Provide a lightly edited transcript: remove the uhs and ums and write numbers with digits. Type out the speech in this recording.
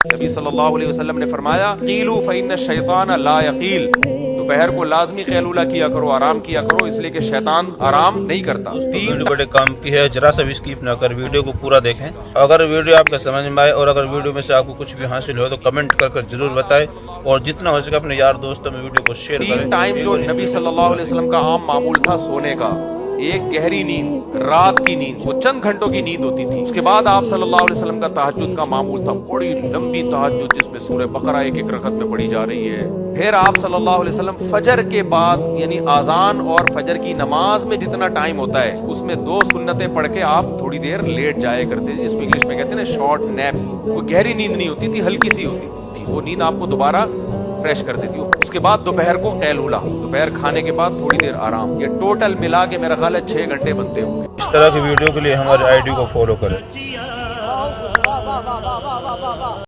नबी सल्लल्लाहु अलैहि वसल्लम ने फरमाया, कीलू फ़इन्न शैतान ला यकील, दोपहर को लाजमी कैलूला किया करो, आराम किया करो, इसलिए कि शैतान आराम नहीं करता। वीडियो बड़े काम की है, जरा सा भी स्किप ना कर वीडियो को पूरा देखें। अगर वीडियो आपके समझ में आए और अगर वीडियो में से आपको कुछ भी हासिल हो तो कमेंट कर जरूर बताएं और जितना हो सके अपने यार दोस्तों में वीडियो को शेयर करें। टाइम जो नबी सल्लल्लाहु अलैहि वसल्लम का आम मामूल था सोने का, एक गहरी नींद, रात की नींद, वो चंद घंटों की नींद होती थी। उसके बाद आप सल्लल्लाहु अलैहि वसल्लम का तहज्जुद का मामूल था, बड़ी लंबी तहज्जुद जिसमें सूरह बकरा एक एक रकत में पढ़ी जा रही है। फिर आप सल्लल्लाहु अलैहि वसल्लम फजर के बाद यानी आजान और फजर की नमाज में जितना टाइम होता है उसमें 2 सुन्नतें पढ़ के आप थोड़ी देर लेट जाया करते थे, जिसको इंग्लिश में कहते हैं ना शॉर्ट नैप। वो गहरी नींद नहीं होती थी, हल्की सी होती थी, वो नींद आपको दोबारा फ्रेश कर देती हो। उसके बाद दोपहर को कैलूला, दोपहर खाने के बाद थोड़ी देर आराम। ये टोटल मिला के मेरा ख्याल है 6 घंटे बनते होंगे। इस तरह की वीडियो के लिए हमारे आईडी को फॉलो करें।